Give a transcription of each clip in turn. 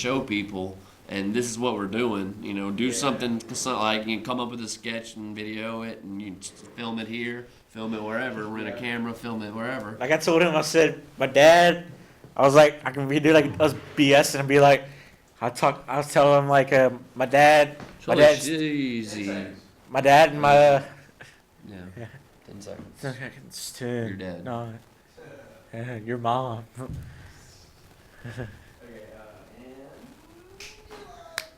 show people, and this is what we're doing. You know, do something like you come up with a sketch and video it, and you film it here, film it wherever, rent a camera, film it wherever. Like I told him, I said, my dad, I was like, I can do like us BS and be like, I was telling him like, my dad Easy. my dad and my, Yeah. 10 seconds. it's 10. Your dad. No, your mom.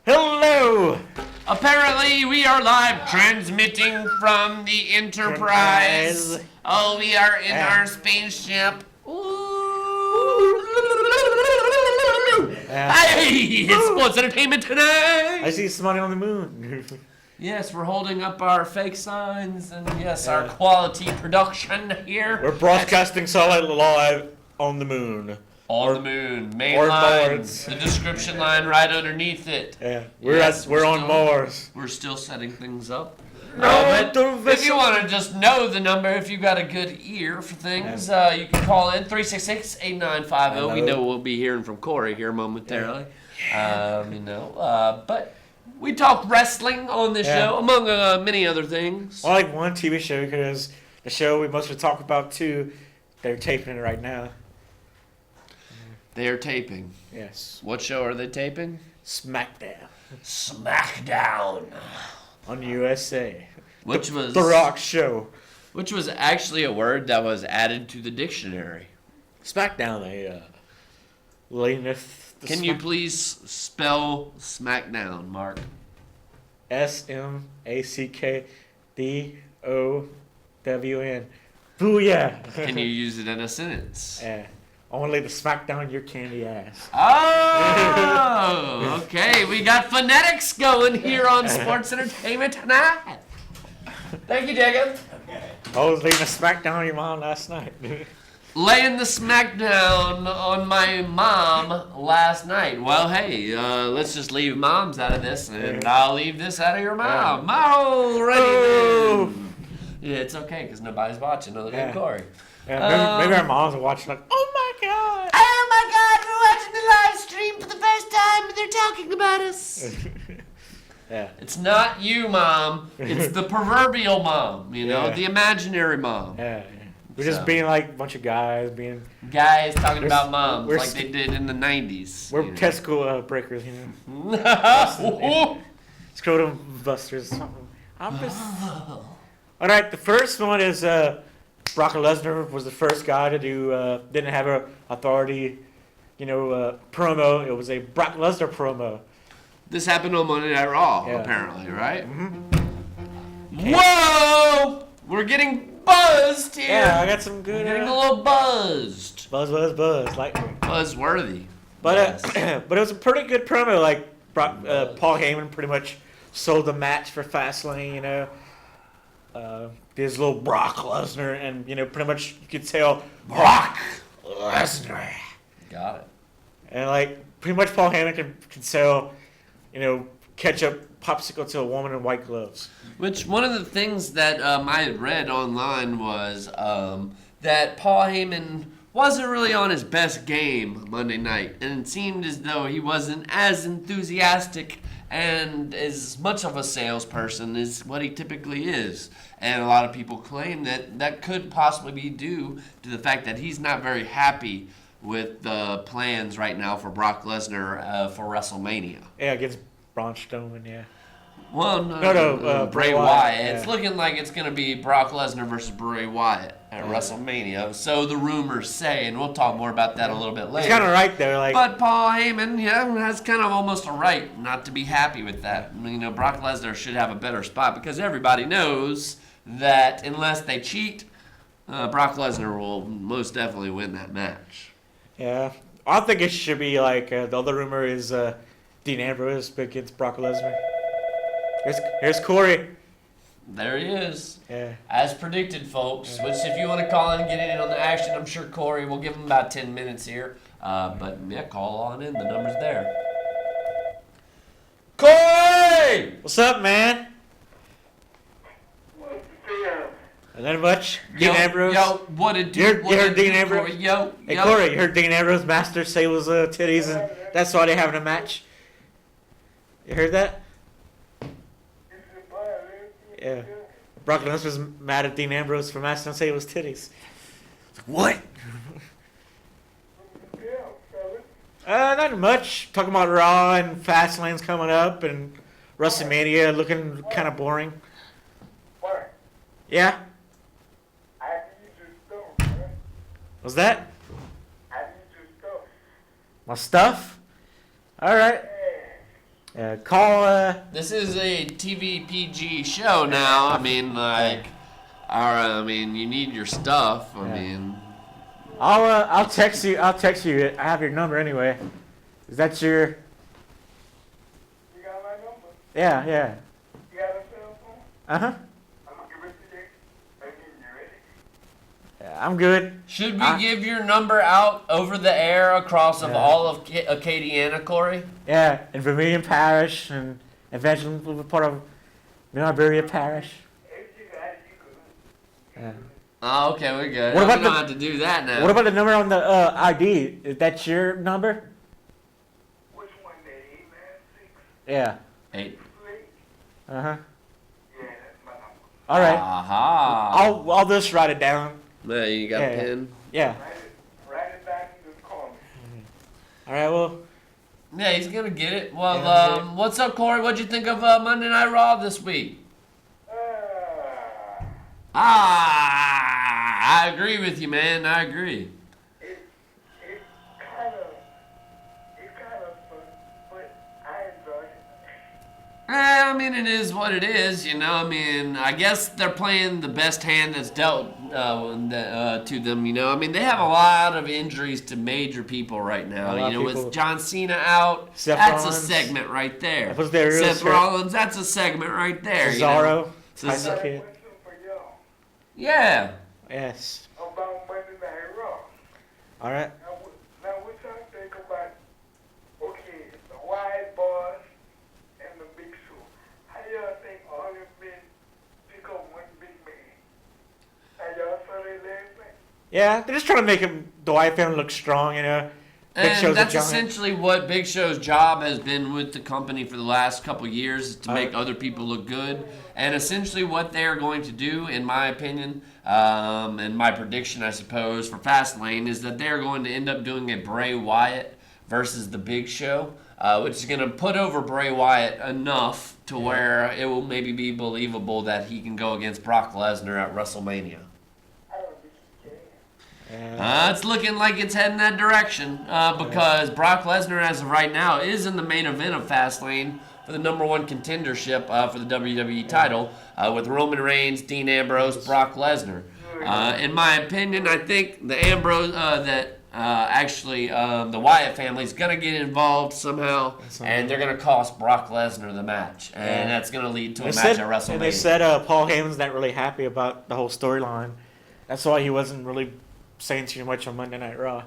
Hello. Apparently, we are live transmitting from the Enterprise. Oh, we are in our spaceship. Hey, it's sports entertainment tonight. I see somebody on the moon. Yes, we're holding up our fake signs, and yes, our quality production here. We're broadcasting solid live on the moon. On the moon, main or line, Mars. the description line right underneath it. Yeah, We're on Mars. We're still setting things up. Don't if you want to just know the number, if you got a good ear for things, you can call in 366-8950. We know we'll be hearing from Corey here momentarily. But we talk wrestling on this show, among many other things. I like one TV show because the show we mostly talk about too, they're taping it right now. They're taping. Yes. What show are they taping? SmackDown. SmackDown. On USA. Which was The Rock Show. Which was actually a word that was added to the dictionary. SmackDown, Can you please spell SmackDown, Mark? SmackDown. Booyah. Can you use it in a sentence? Only the smackdown your candy ass. Oh, okay. We got phonetics going here on Sports Entertainment tonight. Thank you, Jacob. Okay. I was leaving a smackdown on your mom last night. Laying the smackdown on my mom last night. Well, hey, let's just leave moms out of this, and I'll leave this out of your mom. Alrighty then. Yeah, it's okay, because nobody's watching other than Corey. Yeah, maybe our moms are watching like, oh my god! Oh my god, we're watching the live stream for the first time and they're talking about us. Yeah. It's not you, Mom. It's the proverbial mom, the imaginary mom. Yeah. We're just being like a bunch of guys Guys talking about moms like they did in the 90s. We're testicle breakers, Scrotum busters. Alright, the first one is Brock Lesnar was the first guy to do, didn't have an authority, promo. It was a Brock Lesnar promo. This happened on Monday Night Raw, apparently, right? Mm-hmm. Whoa! We're getting buzzed here. Yeah, I got some good. Getting a little buzzed. Buzz, like buzzworthy. But but it was a pretty good promo. Like Paul Heyman pretty much sold the match for Fastlane. His little Brock Lesnar, and pretty much you could tell Brock Lesnar. Got it. And pretty much Paul Heyman can sell, ketchup popsicle to a woman in white gloves. Which one of the things that I had read online was that Paul Heyman wasn't really on his best game Monday night, and it seemed as though he wasn't as enthusiastic and as much of a salesperson as what he typically is. And a lot of people claim that could possibly be due to the fact that he's not very happy with the plans right now for Brock Lesnar for WrestleMania. Yeah, against Braun Strowman, yeah. Well, no, Bray Wyatt. Yeah. It's looking like it's going to be Brock Lesnar versus Bray Wyatt at WrestleMania. So the rumors say, and we'll talk more about that a little bit later. He's kind of right there. But Paul Heyman, has kind of almost a right not to be happy with that. Brock Lesnar should have a better spot because everybody knows that unless they cheat, Brock Lesnar will most definitely win that match. Yeah. I think it should be the other rumor is Dean Ambrose against Brock Lesnar. Here's Corey. There he is. Yeah. As predicted, folks. Which, if you want to call in and get in on the action, I'm sure Corey will give him about 10 minutes here. Call on in. The number's there. Corey! What's up, man? Not much. Dean Ambrose. Yo, what did you heard Dean Ambrose? Yo, Hey, Corey, you heard Dean Ambrose master Sayla's titties and That's why they're having a match. You heard that? Yeah. Brock Lesnar was mad at Dean Ambrose for asking him to say it was titties. What? Not much. Talking about Raw and Fastlane's coming up and WrestleMania looking kind of boring. Yeah? What's that? My stuff? Alright. Call, This is a TVPG show now. I mean, like, you need your stuff. I mean, I'll text you. I'll text you. I have your number anyway. Is that your? You got my number? Yeah. You got a cell phone? Uh huh. I'm gonna give it to you. Maybe you ready? Yeah, I'm good. should we give your number out over the air across of all of Acadiana, Corey? Yeah, in Vermilion Parish and eventually we'll be part of Millbury Parish. If you got it, you could. Yeah. Oh, okay, we're good. What about we don't the- have to do that now. What about the number on the ID? Is that your number? Which one? The 896? Yeah. 8. Uh huh. Yeah, that's my number. All right. Aha. I'll just write it down. Yeah, you got a pen? Yeah. Write it down and just call me. All right. Well. Yeah, he's gonna get it. Well, Yeah, what's up, Corey? What'd you think of Monday Night Raw this week? I agree with you, man. I agree. It's kind of fun, but I enjoy it. I mean, it is what it is, you know. I mean, I guess they're playing the best hand that's dealt to them, you know. I mean, they have a lot of injuries to major people right now. You know, with John Cena out, Seth that's Rollins. a segment right there. That was their real Seth strength. Rollins, that's a segment right there. Cesaro. You know? Tyson I Kidd. got a question for y'all Yeah. Yes. about Monday Night Raw. All right. Now what y'all think about, okay, the Wide Boss and the Big Show? How y'all think all them men pick up one big man? How y'all saw that last night? Yeah, they're just trying to make him the Wyatt family look strong, you know. Big Show's And a that's giant. essentially what Big Show's job has been with the company for the last couple years, is to make other people look good. And essentially what they're going to do, in my opinion, and my prediction, I suppose, for Fastlane, is that they're going to end up doing a Bray Wyatt versus the Big Show, which is going to put over Bray Wyatt enough to where it will maybe be believable that he can go against Brock Lesnar at WrestleMania. I don't think he can. It's looking like it's heading that direction because Brock Lesnar, as of right now, is in the main event of Fastlane for the number 1 contendership for the WWE title with Roman Reigns, Dean Ambrose, Brock Lesnar. In my opinion, I think the the Wyatt family is going to get involved somehow, and they're going to cost Brock Lesnar the match, and that's going to lead to a match at WrestleMania. And they said Paul Heyman's not really happy about the whole storyline. That's why he wasn't really saying too much on Monday Night Raw.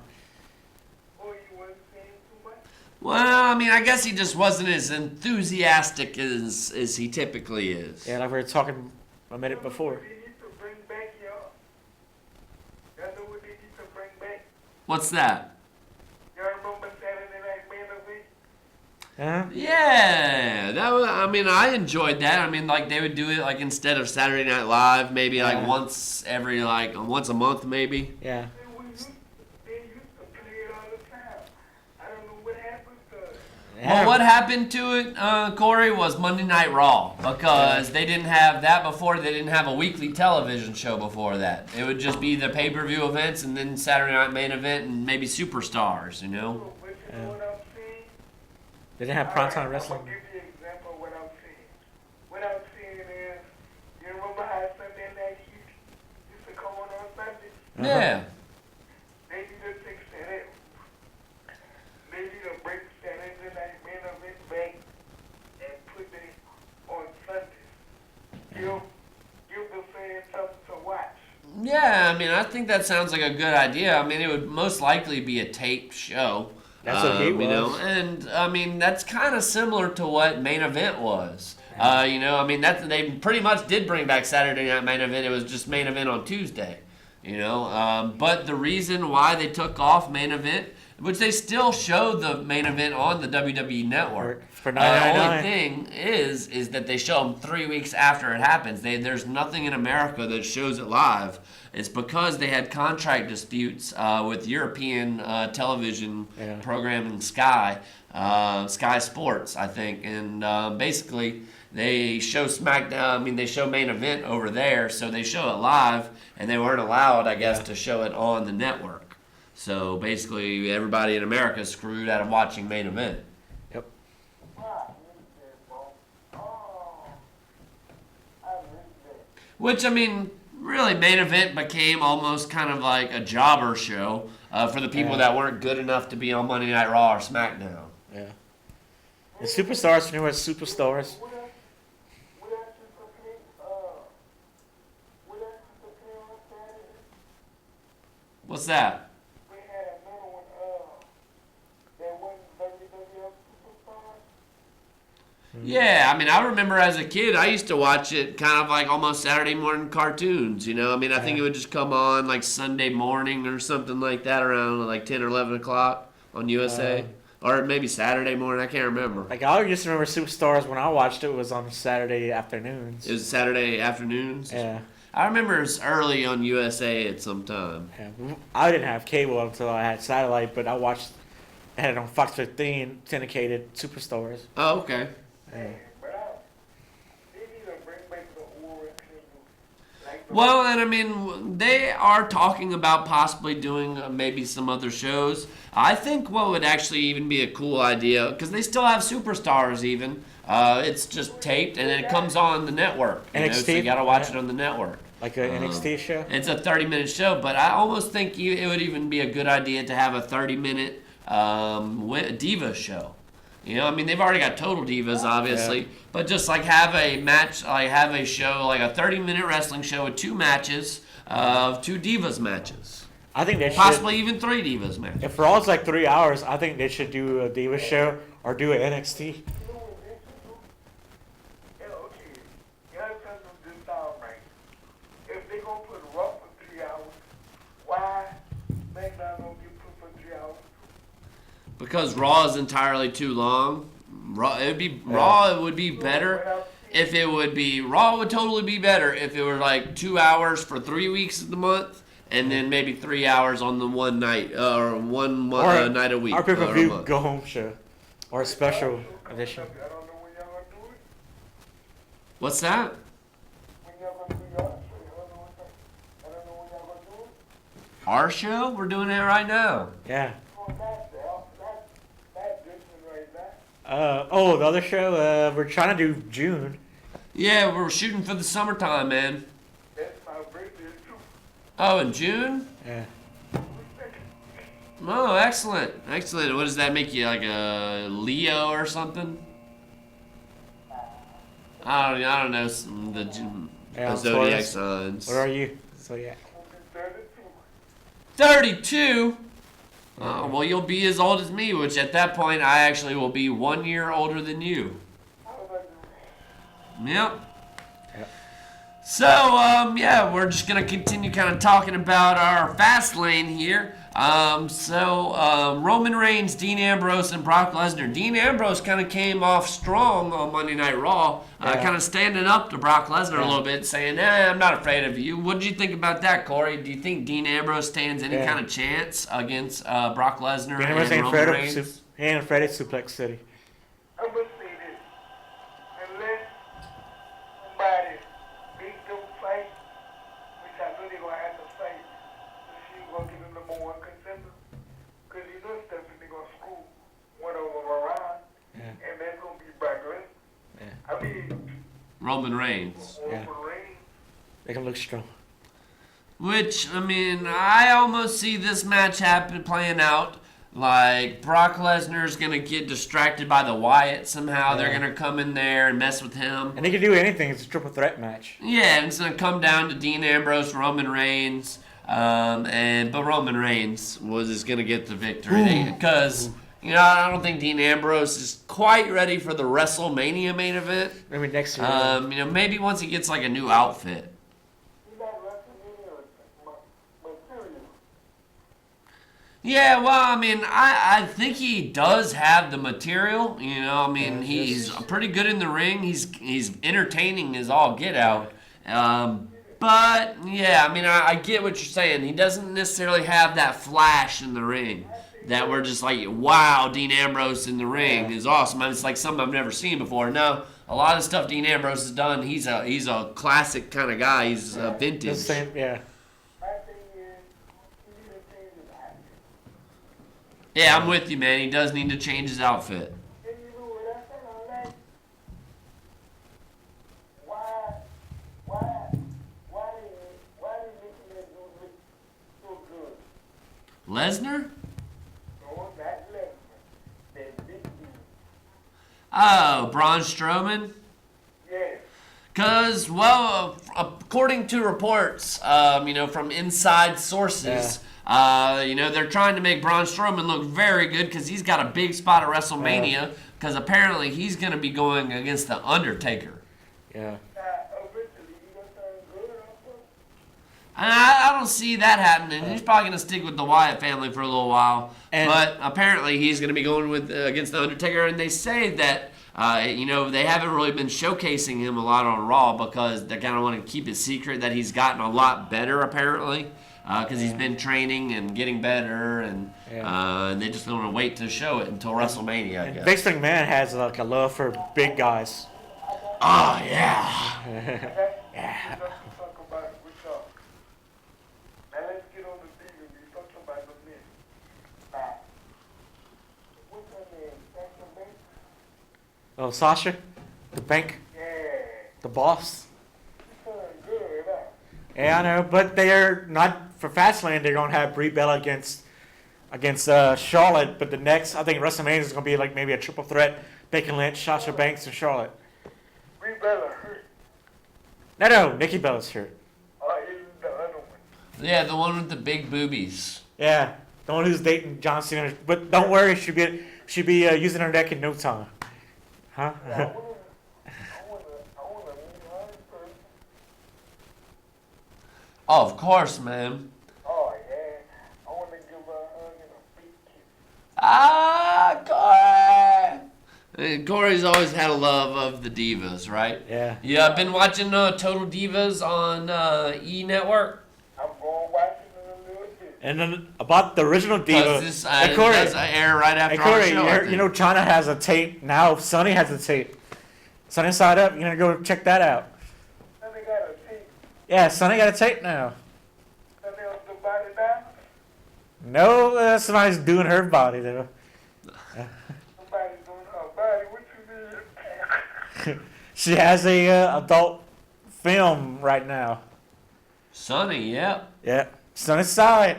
Oh, you wasn't saying too much? Well, I mean, I guess he just wasn't as enthusiastic as he typically is. Yeah, like we were talking a minute before. They need to bring back y'all. Y'all know what they need to bring back? What's that? Y'all remember Saturday Night Main Event? Huh? Yeah, that was. I mean, I enjoyed that. I mean, like they would do it like instead of Saturday Night Live, maybe like once a month, maybe. Yeah. They used to play it all the time. I don't know what happened to it. Well, what happened to it, Corey, was Monday Night Raw because they didn't have that before. They didn't have a weekly television show before that. It would just be the pay-per-view events and then Saturday Night Main Event and maybe Superstars, you know. But you know what I'm saying? They didn't have primetime wrestling. I'm going to give you an example of what I'm saying. What I'm saying is, you remember how Sunday Night Heat used to come on Sunday? Yeah. They need to fix that. They need to bring Saturday Night Main Event back and put it on Sundays. Give the fans something to watch. Yeah, I mean, I think that sounds like a good idea. I mean, it would most likely be a taped show. That's what Heat You know, was. and I mean, that's kind of similar to what Main Event was. You know, I mean, they pretty much did bring back Saturday Night Main Event. It was just Main Event on Tuesday. You know, but the reason why they took off Main Event which they still show the main event on the WWE Network. For The $9.99. only thing is that they show them 3 weeks after it happens. There's nothing in America that shows it live. It's because they had contract disputes with European television programming Sky Sports, I think, and basically they show SmackDown. I mean, they show main event over there, so they show it live, and they weren't allowed, I guess, to show it on the network. So basically, everybody in America is screwed out of watching main event. Yep. Which, I mean, really, main event became almost kind of like a jobber show for the people that weren't good enough to be on Monday Night Raw or SmackDown. Yeah. The superstars, you know what superstars? What's that? We had another one, that wasn't WWF Superstars. Yeah, I mean, I remember as a kid, I used to watch it kind of like almost Saturday morning cartoons, you know? I mean, I think it would just come on like Sunday morning or something like that around like 10 or 11 o'clock on USA. Or maybe Saturday morning, I can't remember. Like, I used to remember superstars when I watched it was on Saturday afternoons. It was Saturday afternoons? Yeah. I remember it was early on USA at some time. Yeah. I didn't have cable until I had satellite, but I had it on Fox 15, syndicated superstars. Oh, okay. Yeah. But they need to bring back the old wrestling. Like the Well, and I mean, they are talking about possibly doing maybe some other shows. I think what would actually even be a cool idea, because they still have superstars even. It's just taped and then it comes on the network. You know, so you gotta watch it on the network. Like an NXT show? It's a 30-minute show, but I almost think it would even be a good idea to have a 30-minute diva show. You know, I mean, they've already got Total Divas, obviously, but just like have a match, like have a show, like a 30-minute wrestling show with 2 matches of 2 Divas matches. I think they should. Possibly even 3 Divas matches. If Raw's like 3 hours, I think they should do a diva show or do an NXT. If they gonna put Raw for 3 hours, why SmackDown don't get put for 3 hours? Because Raw is entirely too long. Raw would be better if it would be Raw would totally be better if it were like 2 hours for 3 weeks of the month, and then maybe 3 hours on the one night or one night a week. Our or a pay-per-view month. go home show or a special edition. I don't know when y'all gonna do it. What's that? When y'all gonna do y'all show, I don't know when y'all gonna do it. Our show? We're doing it right now. Yeah. Oh, that's different right there. The other show, we're trying to do June. Yeah, we're shooting for the summertime, man. That's my birthday too. Oh, in June? Yeah. Oh, excellent. Excellent. What does that make you, like a Leo or something? I don't know the zodiac Taurus. signs. What are you? So yeah. 32? Oh, well, you'll be as old as me, which at that point, I actually will be 1 year older than you. Yep. So, yeah, we're just going to continue kind of talking about our fast lane here. Roman Reigns, Dean Ambrose, and Brock Lesnar. Dean Ambrose kind of came off strong on Monday Night Raw, kind of standing up to Brock Lesnar a little bit, saying, I'm not afraid of you. What did you think about that, Corey? Do you think Dean Ambrose stands any kind of chance against Brock Lesnar and Roman Reigns? He ain't afraid of Suplex City. I'm gonna say this. Unless somebody beat them fight, which I know they're gonna have to fight, so she's gonna get the number 1 contender. Cause you know Stephanie gonna screw one of them around, and that's gonna be Brock Lesnar. Yeah. I mean, Roman Reigns. Roman Reigns. They can look strong. Which, I mean, I almost see this match playing out like Brock Lesnar's going to get distracted by the Wyatt somehow. Yeah. They're going to come in there and mess with him. And he can do anything. It's a triple threat match. Yeah, and it's going to come down to Dean Ambrose, Roman Reigns. But Roman Reigns is going to get the victory. Because, you know, I don't think Dean Ambrose is quite ready for the WrestleMania main event. Maybe next year. You know, maybe once he gets like a new outfit. You got WrestleMania material. Yeah, well, I mean, I think he does have the material. You know, I mean, he's pretty good in the ring. He's entertaining as all get out. But yeah, I mean, I get what you're saying. He doesn't necessarily have that flash in the ring that we're just like, wow, Dean Ambrose in the ring is awesome. I mean, it's like something I've never seen before. No, a lot of stuff Dean Ambrose has done, he's a classic kind of guy. He's vintage. The same, yeah. Yeah, I'm with you, man. He does need to change his outfit. Lesnar? Oh, Braun Strowman? Yes. Because, well, according to reports, from inside sources, they're trying to make Braun Strowman look very good because he's got a big spot at WrestleMania because apparently he's going to be going against The Undertaker. Yeah. And I don't see that happening. He's probably going to stick with the Wyatt family for a little while. But apparently he's going to be going with against The Undertaker. And they say that, they haven't really been showcasing him a lot on Raw because they kind of want to keep it secret that he's gotten a lot better, apparently. Because he's been training and getting better. And they just don't want to wait to show it until WrestleMania, I guess. Vince McMahon has like a love for big guys. Oh, yeah. Yeah. Oh, Sasha, the bank, the boss. Yeah, I know, but they're not for Fastlane. They're gonna have Brie Bella against Charlotte, but the next I think WrestleMania is gonna be like maybe a triple threat: Becky Lynch, Sasha Banks, and Charlotte. Brie Bella hurt. No, Nikki Bella's hurt. Isn't the other one? Yeah, the one with the big boobies. Yeah, the one who's dating John Cena. But don't worry, she'll be using her neck in no time. Huh? I wanna meet her in person. Oh, of course, man. Oh, yeah. I want to give her a hug and a big kiss. Ah, Corey! Corey's always had a love of the divas, right? Yeah. Yeah, I've been watching Total Divas on E! Network. I'm going to watch it in a little bit. And then about the original Diva. Because this Hey, Corey, does air right after Corey, our show. I think. China has a tape now. Sonny has a tape. Sunny Side Up. You're gonna go check that out. Then they got a tape. Yeah, Sonny got a tape now. Then they was the body down. No, somebody's doing her body though. Somebody's doing her body. What you mean? She has a adult film right now. Sonny, yep. Yeah, Sunny Side,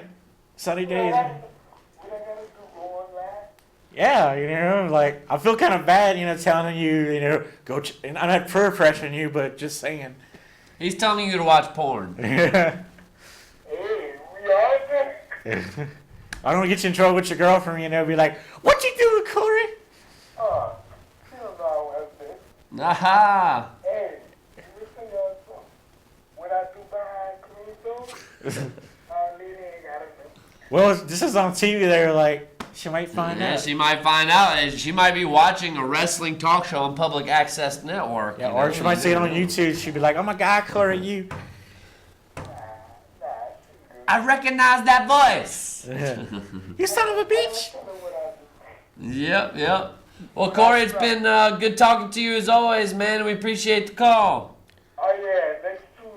Sunny Days. What I gotta do? Go online? Yeah, like I feel kind of bad, telling you, go. And I'm not peer pressuring you, but just saying. He's telling you to watch porn. Yeah. Hey, we all there? I don't want to get you in trouble with your girlfriend, be like, what you doing, Corey? Oh, she don't know I was there. Aha! Hey, let me tell y'all something. What I do behind closed doors, lady ain't gotta know. Well, this is on TV. They're like, she might find Yeah, out. she might find out. And she might be watching a wrestling talk show on Public Access Network. Yeah, or she might see it on YouTube. She'd be like, oh my God, Corey, you. I recognize that voice. You son of a bitch. Yep. Well, Corey, it's been good talking to you as always, man. We appreciate the call. Oh, yeah, next Tuesday.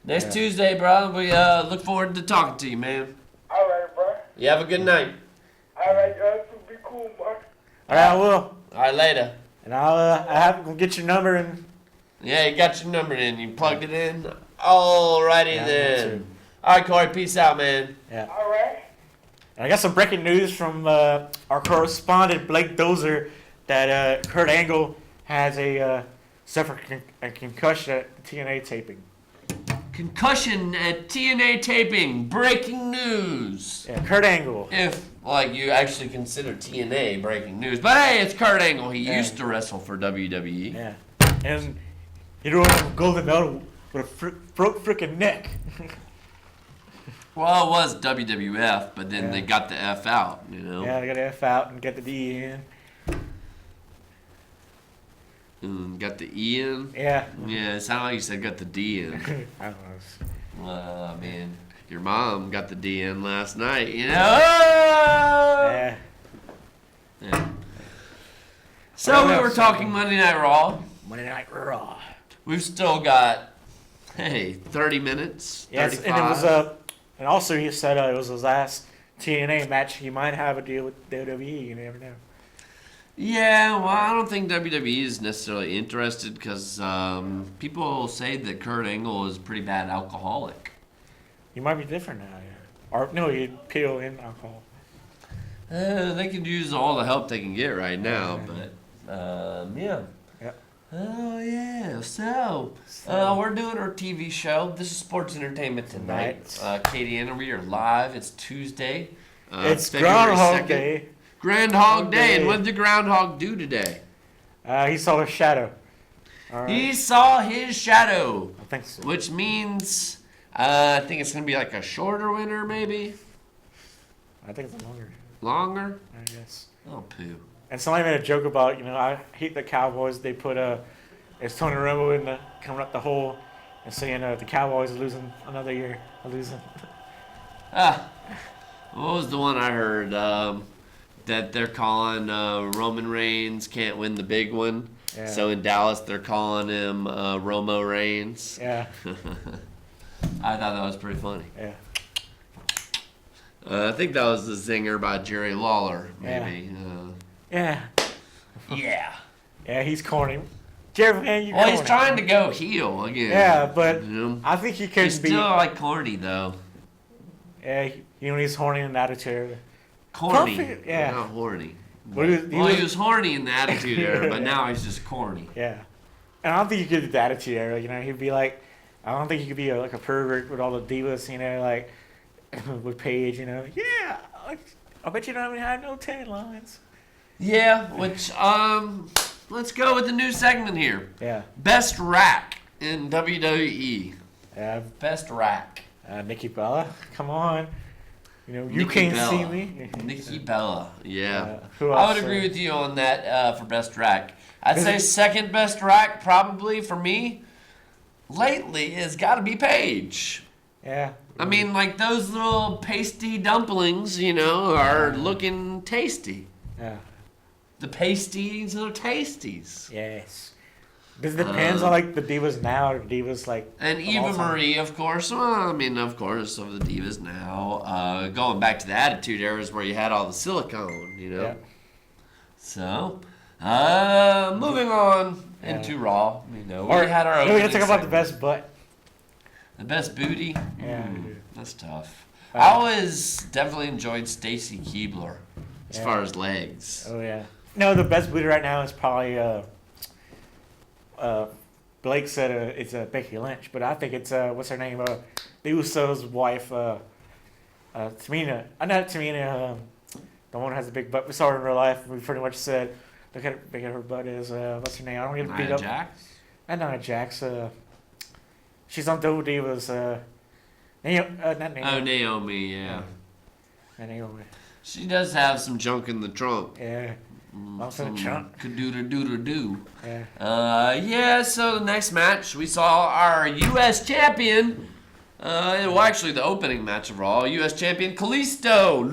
Next Tuesday, bro. We look forward to talking to you, man. All right, bro. You have a good night. All right, y'all two be cool, Mark. All right, I will. All right, later. And I'll have to get your number and. Yeah, you got your number in. You plugged it in. Alrighty then. All right, Corey. Peace out, man. Yeah. All right. And I got some breaking news from our correspondent Blake Dozer that Kurt Angle has suffered a concussion at TNA taping. Concussion at TNA taping. Breaking news. Yeah, Kurt Angle. If, you actually consider TNA breaking news. But hey, it's Kurt Angle. He used to wrestle for WWE. Yeah. And he won a golden medal with a broke freaking neck. Well, it was WWF, but then Yeah. they got the F out, you know? Yeah, they got the F out and get the D in. Got the E in? Yeah. Yeah, it sounded like you said got the D in. I don't know. I mean, your mom got the D in last night, you know? Yeah. Yeah. So we were talking Monday Night Raw. Monday Night Raw. We've still got, 30 minutes. Yes, 35. and it was and also he said it was his last TNA match. He might have a deal with WWE. You never know. Yeah, well, I don't think WWE is necessarily interested because people say that Kurt Angle is a pretty bad alcoholic. He might be different now. Yeah. Or no, he'd peel in alcohol. They could use all the help they can get right now, Yeah. but yeah. Yeah. Oh yeah. So we're doing our TV show. This is Sports Entertainment Tonight. Katie and we are live. It's Tuesday. It's February Groundhog 2nd. Day. Groundhog Day. And what did the groundhog do today? He saw a shadow. He saw his shadow, I think so. which means I think it's gonna be like a shorter winter, maybe I think it's longer. longer. I guess. Oh poo. And somebody made a joke about, I hate the Cowboys. They put it's Tony Romo in coming up the hole and saying the Cowboys are losing another year. Are losing. What was the one I heard? That they're calling Roman Reigns can't win the big one. Yeah. So in Dallas, they're calling him Romo Reigns. Yeah. I thought that was pretty funny. Yeah. I think that was the zinger by Jerry Lawler, maybe. Yeah. Yeah. Yeah, he's corny. Jerry, man, you Well, he's corny. trying to go heel again. Yeah, but You know? I think he could He's be. still like corny though. Yeah, he's horny in the attitude. Corny. Perfect, yeah. Not horny. Well, He was horny in the attitude era, but now he's just corny. Yeah. And I don't think he could do the attitude era. He'd be like, I don't think he could be like a pervert with all the divas, like with Paige, Yeah, I bet you don't even have no tan lines. Yeah, which let's go with the new segment here. Yeah. Best rack in WWE. Yeah. Best rack. Nikki Bella, come on. You Nikki can't Bella. see me. Nikki Bella. Yeah. Who I else, would agree with you on that for best rack. I'd say second best rack probably for me lately has got to be Paige. Yeah. I mean, like those little pasty dumplings, are looking tasty. Yeah. The pasties are tasties. Yes. Because it depends on the divas now or divas And of Eva all time. Marie, of course. Well, I mean, of course, of the divas now. Going back to the Attitude Eras where you had all the silicone, Yeah. So, moving on into Raw. We had our we opening gotta talk about the segment. best butt. The best booty. Yeah. That's tough. I always definitely enjoyed Stacy Keibler as far as legs. Oh yeah. No, the best booty right now is probably Blake said it's Becky Lynch, but I think it's what's her name? The Usos' wife, Tamina. Not Tamina. The one who has a big butt. We saw her in real life. We pretty much said, look at how big her butt is. What's her name? I don't get beat Nia up. Jax? Not Jax. She's on Double Divas. Not Naomi. Oh, Naomi, yeah. Not Naomi. She does have some junk in the trunk. Yeah. Also in the trunk. Kadoo-da-doo-da-doo. Yeah. So the next match, we saw our U.S. champion. Actually, the opening match of Raw, U.S. champion Kalisto.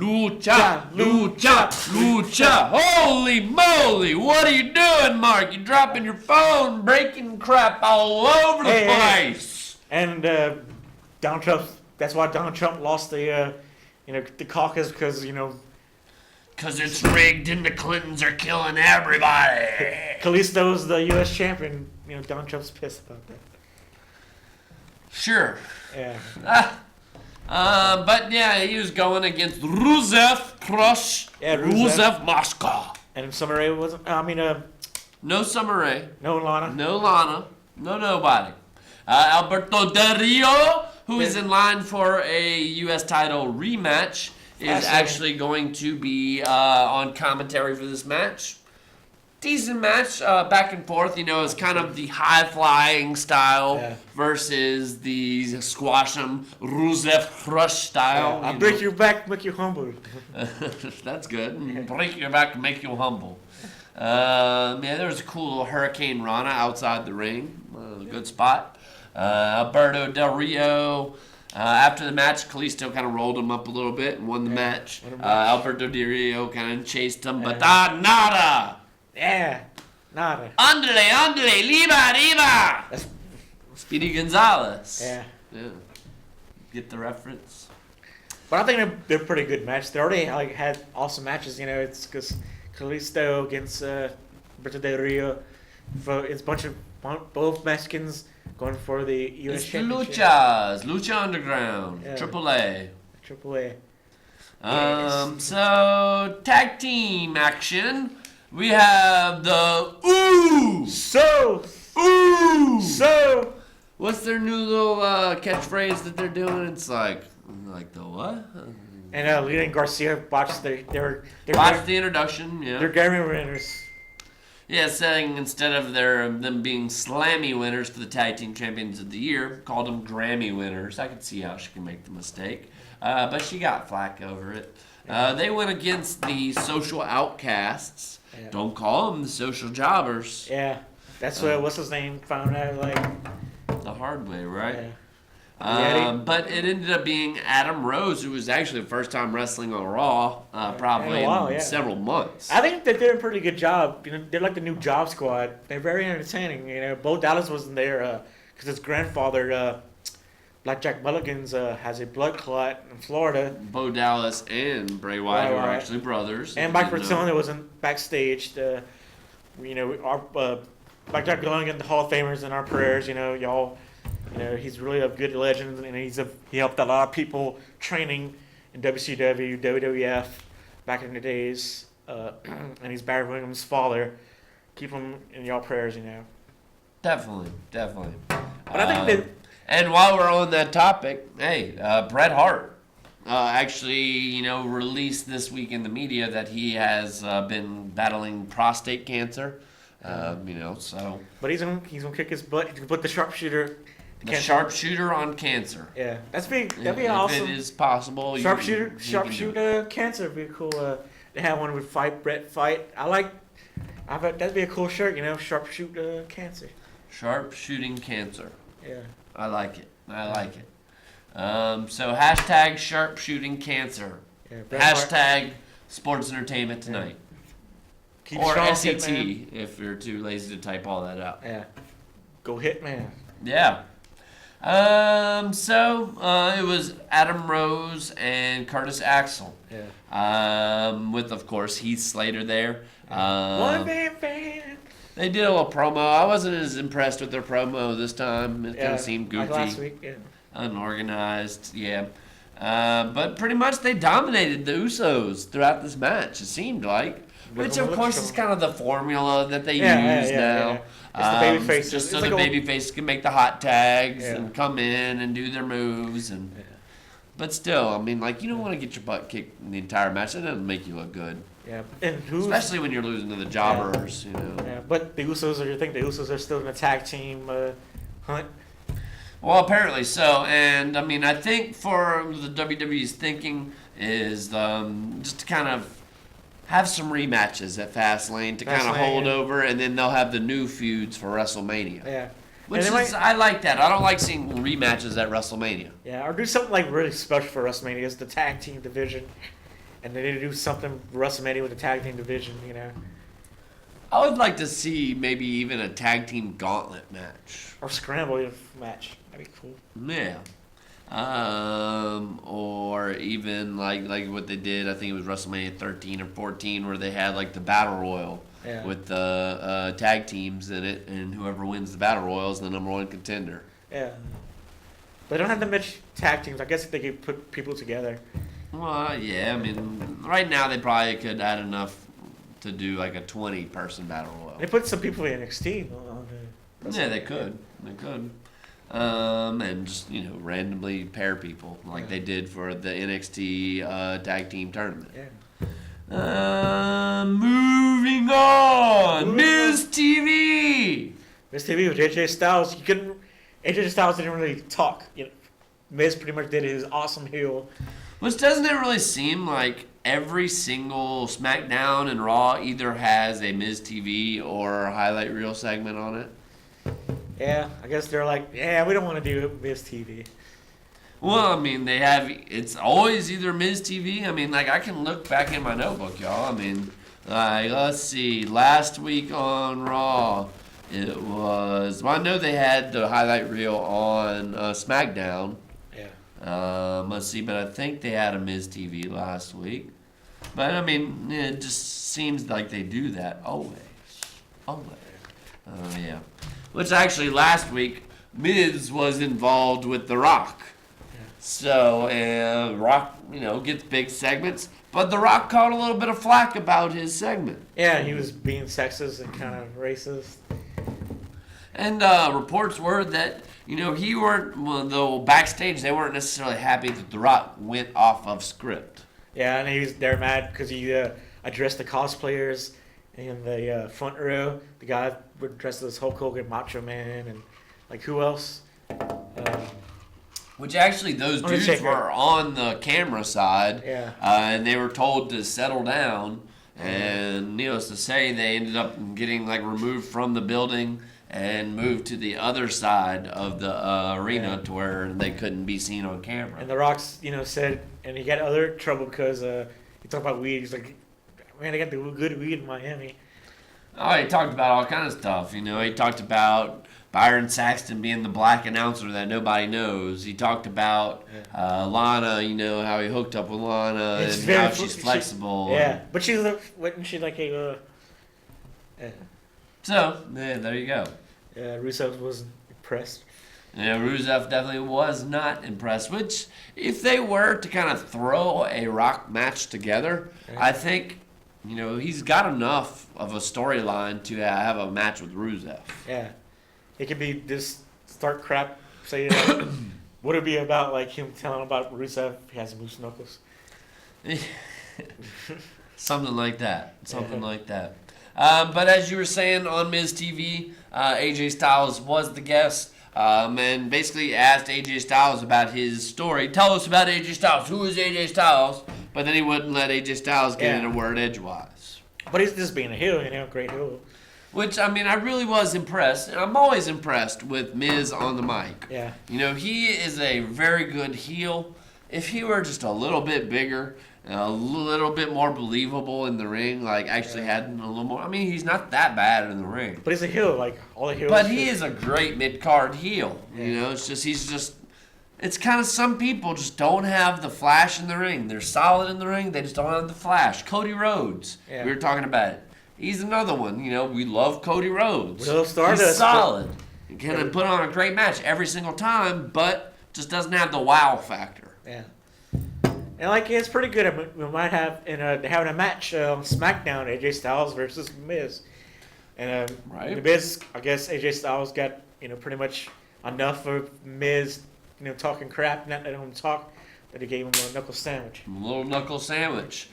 Lucha. Holy moly, what are you doing, Mark? You're dropping your phone, breaking crap all over the place. And Donald Trump, that's why Donald Trump lost the caucus because, Because it's rigged and the Clintons are killing everybody. Kalisto's the U.S. champion. Donald Trump's pissed about that. Sure. Yeah. But yeah, he was going against Rusev Crush. Yeah, Rusev. Moscow. And Summer Rae wasn't, No Summer Rae. no Lana. No Lana. No nobody. Alberto Del Rio, who is in line for a U.S. title rematch, is actually going to be on commentary for this match. decent match, back and forth. You know, it's kind of the high-flying style versus the squash 'em, Rusev Crush style. I'll break your back, make you humble. That's good. Break your back, make you humble. Yeah, there was a cool little Hurricane Rana outside the ring. Good spot. Alberto Del Rio. After the match, Kalisto kind of rolled him up a little bit and won the match. Alberto Del Rio kind of chased him, but nada. Yeah, nada. Andale, Liva. Speedy Gonzalez. Yeah. Get the reference? But I think they're pretty good matches. They already had awesome matches. You know, it's because Kalisto against Alberto Del Rio. It's a bunch of both Mexicans going for the U.S. Championship. Lucha Underground, AAA. So tag team action. We have the So. What's their new little catchphrase that they're doing? It's like the what? And Lita and Garcia botched the introduction. Yeah. They're Grammy winners. Yeah, saying instead of them being Slammy winners for the Tag Team Champions of the Year, called them Grammy winners. I could see how she can make the mistake. But she got flack over it. They went against the Social Outcasts. Yeah. Don't call them the Social Jobbers. Yeah, that's what, what's his name, found out, the hard way, right? Yeah. But it ended up being Adam Rose, who was actually the first time wrestling on Raw, probably in several months. I think they did a pretty good job. You know, they're like the new Job Squad. They're very entertaining. You know, Bo Dallas wasn't there because his grandfather, Blackjack Mulligans, has a blood clot in Florida. Bo Dallas and Bray Wyatt were actually brothers. And Mike Bertone wasn't backstage. You know, our Blackjack Mulligan, the Hall of Famers in our prayers. You know, y'all. You know, he's really a good legend, and he helped a lot of people training in WCW, WWF back in the days. And he's Barry Williams' father. Keep him in y'all prayers, you know. Definitely. But I think and while we're on that topic, hey, Bret Hart actually, you know, released this week in the media that he has been battling prostate cancer. You know, so. But he's gonna kick his butt. He's gonna put the sharpshooter. The sharpshooter on cancer. Yeah, that'd be awesome. If it is possible. Sharpshooter cancer would be cool. They have one with Bret fight. That'd be a cool shirt, you know, sharpshoot cancer. Sharpshooting cancer. Yeah. I like it. So hashtag sharpshooting cancer. Yeah, hashtag sports entertainment tonight. Yeah. Or SET if you're too lazy to type all that out. Yeah. Go Hitman. Yeah. So it was Adam Rose and Curtis Axel. Yeah. With of course Heath Slater there. One man band. They did a little promo. I wasn't as impressed with their promo this time. It kind of seemed goofy. Like last week, Unorganized, yeah. But pretty much they dominated the Usos throughout this match, it seemed like. Which, of course, is kind of the formula that they use now. It's the baby faces. Just so the baby faces can make the hot tags and come in and do their moves. But still, I mean, like, you don't want to get your butt kicked in the entire match. That doesn't make you look good. Yeah, especially when you're losing to the jobbers, you know. Yeah, but the Usos, you think the Usos are still in a tag team hunt? Well, apparently so. And, I mean, I think for the WWE's thinking is just to kind of have some rematches at Fastlane to kind of hold over, and then they'll have the new feuds for WrestleMania. Yeah. Which is, I like that. I don't like seeing rematches at WrestleMania. Yeah, or do something like really special for WrestleMania. It's the tag team division. And they need to do something WrestleMania with the tag team division, you know. I would like to see maybe even a tag team gauntlet match. Or scramble match. That'd be cool. Yeah. Or even like what they did, I think it was WrestleMania 13 or 14, where they had like the Battle Royal with the tag teams in it, and whoever wins the Battle Royal is the #1 contender. Yeah. But they don't have that much tag teams. I guess if they could put people together. Well, yeah, I mean, right now they probably could add enough to do like a 20-person Battle Royal. They put some people in NXT. Yeah, they could. And just, you know, randomly pair people like they did for the NXT tag team tournament. Yeah. Moving on. Miz TV. Miz TV with AJ Styles. AJ Styles didn't really talk. Miz pretty much did his awesome heel. Which doesn't it really seem like every single SmackDown and Raw either has a Miz TV or highlight reel segment on it? Yeah, I guess they're like, yeah, we don't want to do Miz TV. Well, I mean, it's always either Miz TV. I mean, like, I can look back in my notebook, y'all. I mean, like, let's see, last week on Raw, it was, well, I know they had the highlight reel on SmackDown. Yeah. Let's see, but I think they had a Miz TV last week. But, I mean, it just seems like they do that always. Always. Yeah. Which actually, last week, Miz was involved with The Rock. So, Rock, gets big segments, but The Rock caught a little bit of flack about his segment. Yeah, he was being sexist and kind of racist. And reports were that, though backstage, they weren't necessarily happy that The Rock went off of script. Yeah, and they're mad because he addressed the cosplayers in the front row. The guy dressed as Hulk Hogan, Macho Man, and, like, who else? Which actually, those dudes were on the camera side, and they were told to settle down. And needless to say, they ended up getting removed from the building and moved to the other side of the arena to where they couldn't be seen on camera. And The Rock's, said, and he got other trouble because he talked about weed. He's like, man, I got the good weed in Miami. Oh, he talked about all kind of stuff. He talked about Byron Saxton being the black announcer that nobody knows. He talked about Lana, how he hooked up with Lana and how she's flexible. But wasn't she like a... So, there you go. Rusev wasn't impressed. Yeah, Rusev definitely was not impressed, which, if they were to kind of throw a Rock match together, I think, he's got enough of a storyline to have a match with Rusev. Yeah. It could be this start crap, say, would it be about, him telling about Rusev, he has moose knuckles? Something like that. Like that. But as you were saying on Miz TV, AJ Styles was the guest, and basically asked AJ Styles about his story. Tell us about AJ Styles. Who is AJ Styles? But then he wouldn't let AJ Styles get in a word edgewise. But he's just being a heel, great heel. Which, I really was impressed, and I'm always impressed with Miz on the mic. Yeah. He is a very good heel. If he were just a little bit bigger, a little bit more believable in the ring, actually had a little more. he's not that bad in the ring. But he's a heel, all the heels. But he is a great mid-card heel. It's just, it's kind of some people just don't have the flash in the ring. They're solid in the ring, they just don't have the flash. Cody Rhodes, we were talking about it. He's another one. We love Cody Rhodes. We love Stardust. He's solid. He can put on a great match every single time, but just doesn't have the wow factor. Yeah. And it's pretty good. We might have having a match on SmackDown, AJ Styles versus Miz. And the Miz, I guess AJ Styles got pretty much enough of Miz, talking crap, not letting him talk. But he gave him a knuckle sandwich. A little knuckle sandwich.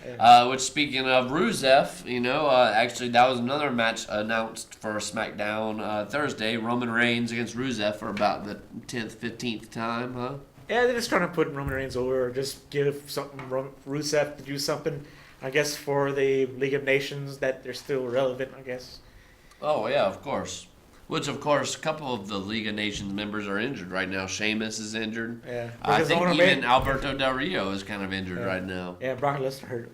Which, speaking of Rusev, actually that was another match announced for SmackDown Thursday. Roman Reigns against Rusev for about the 10th, 15th time, huh? Yeah, they're just trying to put Roman Reigns over, or just give Rusev to do something, I guess, for the League of Nations, that they're still relevant, I guess. Oh, yeah, of course. Which, of course, a couple of the League of Nations members are injured right now. Sheamus is injured. Yeah. I think even Alberto Del Rio is kind of injured right now. Yeah, Brock Lesnar hurt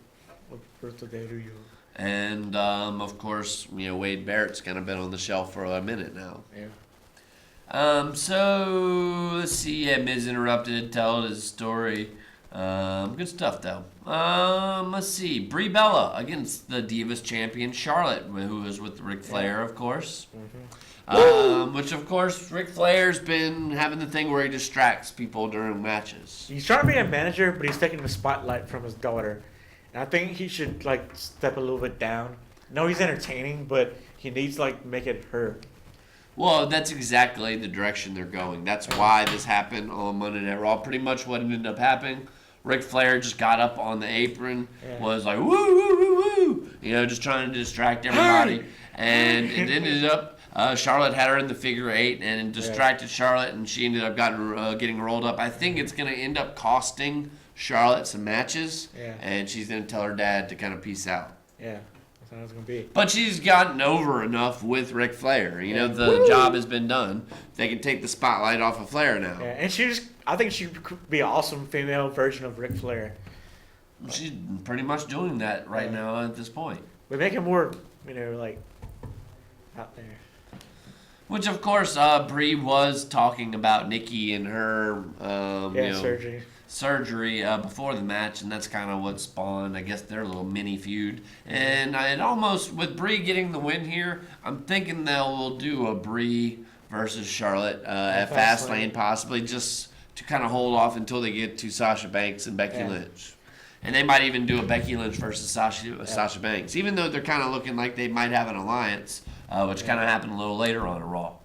Alberto Del Rio. And, of course, Wade Barrett's kind of been on the shelf for a minute now. Yeah. So, let's see. Yeah, Miz interrupted, told his story. Good stuff, though. Let's see. Brie Bella against the Divas champion Charlotte, who was with Ric Flair, of course. Mm-hmm. Which, of course, Ric Flair's been having the thing where he distracts people during matches. He's trying to be a manager, but he's taking the spotlight from his daughter. And I think he should, step a little bit down. No, he's entertaining, but he needs to, make it her. Well, that's exactly the direction they're going. That's why this happened on Monday Night Raw. Pretty much what ended up happening, Ric Flair just got up on the apron, was like, woo, woo, woo, just trying to distract everybody. And it ended up, Charlotte had her in the figure 8 and distracted Charlotte, and she ended up getting rolled up. I think it's going to end up costing Charlotte some matches, and she's going to tell her dad to kind of peace out. Yeah. That's how it's going to be. But she's gotten over enough with Ric Flair. The job has been done. They can take the spotlight off of Flair now. Yeah, and I think she could be an awesome female version of Ric Flair. She's pretty much doing that right now at this point. We make it more, out there. Which, of course, Brie was talking about Nikki and her surgery before the match, and that's kind of what spawned, I guess, their little mini feud. And with Brie getting the win here, I'm thinking they'll do a Brie versus Charlotte at Fastlane, possibly, just to kind of hold off until they get to Sasha Banks and Becky Lynch. And they might even do a Becky Lynch versus Sasha Banks, even though they're kind of looking like they might have an alliance, which kind of happened a little later on in Raw.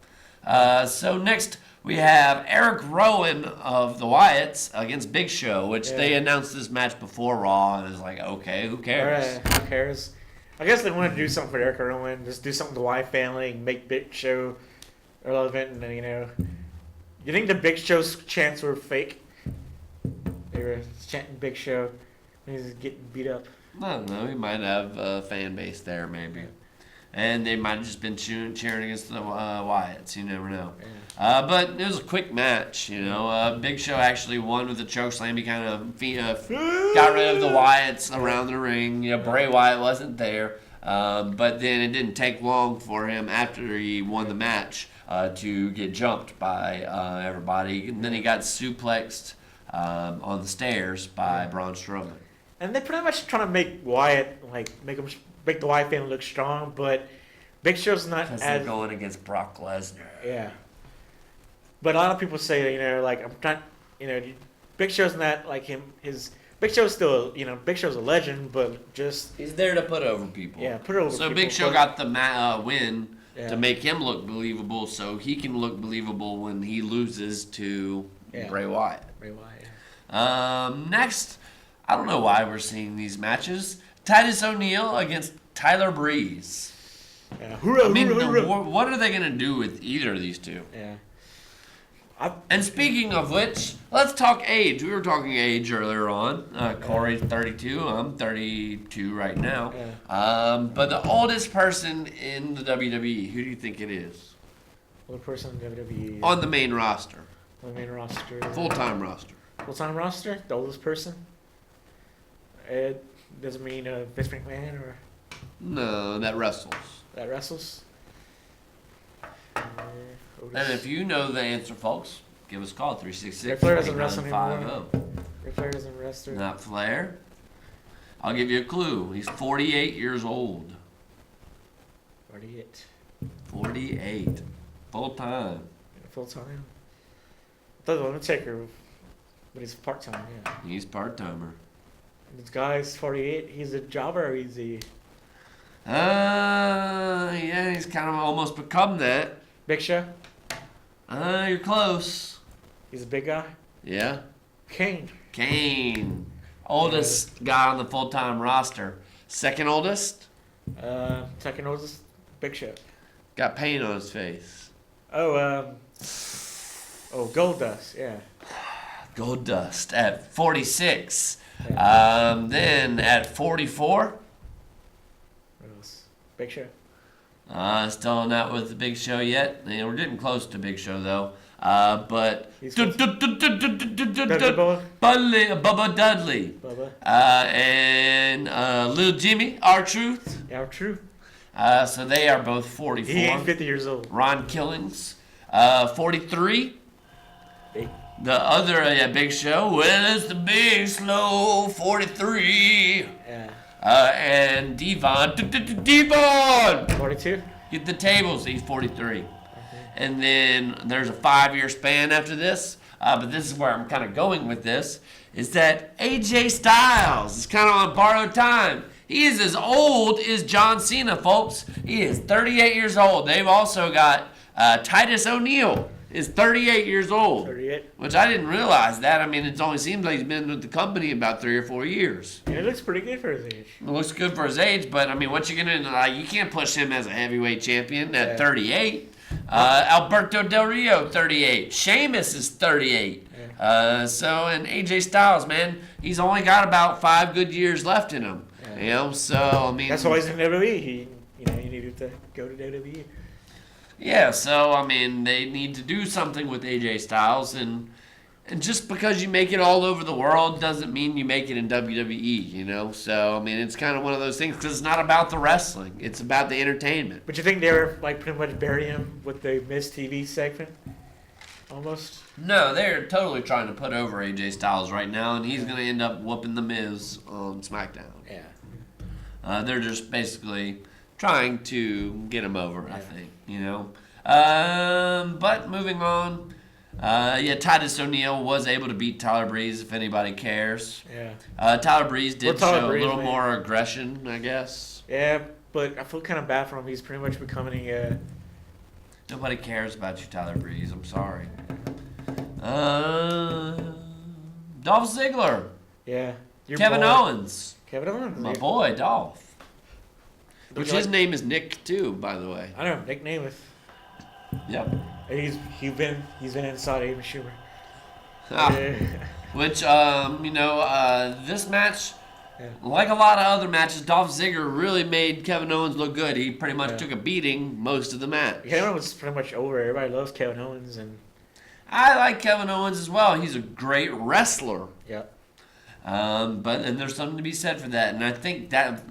So next we have Eric Rowan of the Wyatts against Big Show, which they announced this match before Raw, and it was like, okay, who cares? All right, who cares? I guess they wanted to do something for Eric Rowan, just do something to the Wyatt family, and make Big Show relevant, and you think the Big Show's chants were fake? They were chanting Big Show. He's getting beat up. I don't know. He might have a fan base there, maybe. And they might have just been cheering against the Wyatts. You never know. Yeah. But it was a quick match, Big Show actually won with a chokeslam. He kind of got rid of the Wyatts around the ring. Bray Wyatt wasn't there. But then it didn't take long for him after he won the match to get jumped by everybody. And then he got suplexed on the stairs by Braun Strowman. And they're pretty much trying to make Wyatt, make the Wyatt family look strong, but Big Show's not because as... they're going against Brock Lesnar. Yeah. But a lot of people say, I'm trying, Big Show's not like him. Big Show's still, Big Show's a legend, but just... He's there to put over people. Yeah, put over people. So Big Show got the win to make him look believable, so he can look believable when he loses to Bray Wyatt. Next... I don't know why we're seeing these matches. Titus O'Neil against Tyler Breeze. Yeah. What are they going to do with either of these two? Yeah. And speaking of which, let's talk age. We were talking age earlier on. Corey's 32. I'm 32 right now. Yeah. But the oldest person in the WWE, who do you think it is? Oldest person in WWE. On the main roster. On the main roster. Full-time roster. Full-time roster? The oldest person? It doesn't mean Vince McMahon or... No, that wrestles. That wrestles? And if you know the answer, folks, give us a call, 366-8950. Ric Flair doesn't wrestle anymore. Ric Flair doesn't wrestle. Not Flair. I'll give you a clue. He's 48 years old. 48. Full-time. Full-time? I thought the Undertaker, but he's part-time, yeah. He's part-timer. This guy's 48. He's a jobber, or he's a... Yeah, he's kind of almost become that. Big Show? You're close. He's a big guy? Yeah. Kane. Oldest guy on the full-time roster. Second oldest? Second oldest, Big Show. Got paint on his face. Goldust, yeah. Goldust at 46. Yeah. Then at 44. What else? Big Show. Still not with the Big Show yet. We're getting close to Big Show though. But Bubba Dudley. And Lil Jimmy, R-Truth. Yeah, R-Truth. So they are both 44. He ain't 50 years old. Ron Killings, 43. The other Big Show, well, it's the Big Slow, 43. Yeah. And Devon, 42. Get the tables, he's 43. Okay. And then there's a 5-year span after this. But this is where I'm kind of going with this, is that AJ Styles is kind of on borrowed time. He is as old as John Cena, folks. He is 38 years old. They've also got Titus O'Neil. is 38 years old. 38. Which I didn't realize that. I mean, it only seems like he's been with the company about 3 or 4 years. Yeah, it looks pretty good for his age. It looks good for his age, but I mean, what you gonna like? You can't push him as a heavyweight champion at 38. Alberto Del Rio, 38. Sheamus is 38. And AJ Styles, man, he's only got about 5 good years left in him. Yeah. You know, so I mean, That's why he's in WWE. He needed to go to WWE. yeah. So I mean, they need to do something with AJ Styles, and just because you make it all over the world doesn't mean you make it in WWE. You know, so I mean, it's kind of one of those things because it's not about the wrestling; it's about the entertainment. But you think they were like pretty much burying him with the Miz TV segment, almost? No, they're totally trying to put over AJ Styles right now, and he's going to end up whooping The Miz on SmackDown. Yeah. They're just basically trying to get him over, I think, you know. But moving on, Titus O'Neil was able to beat Tyler Breeze, if anybody cares. Yeah. Tyler Breeze did Tyler show Breeze, a little man. more aggression, I guess. Yeah, but I feel kind of bad for him. He's pretty much becoming a... Nobody cares about you, Tyler Breeze. I'm sorry. Dolph Ziggler. Yeah. Your Kevin boy. Owens. Kevin Owens. My boy, Dolph. But Which you his like- name is Nick, too, by the way. I don't know, Nick Namath. Yep. He's been inside Amy Schumer. Ah. Yeah. Which, this match, Yeah. like a lot of other matches, Dolph Ziggler really made Kevin Owens look good. He pretty much Yeah. took a beating most of the match. Kevin Owens is pretty much over. Everybody loves Kevin Owens, and I like Kevin Owens as well. He's a great wrestler. yeah. And there's something to be said for that. And I think that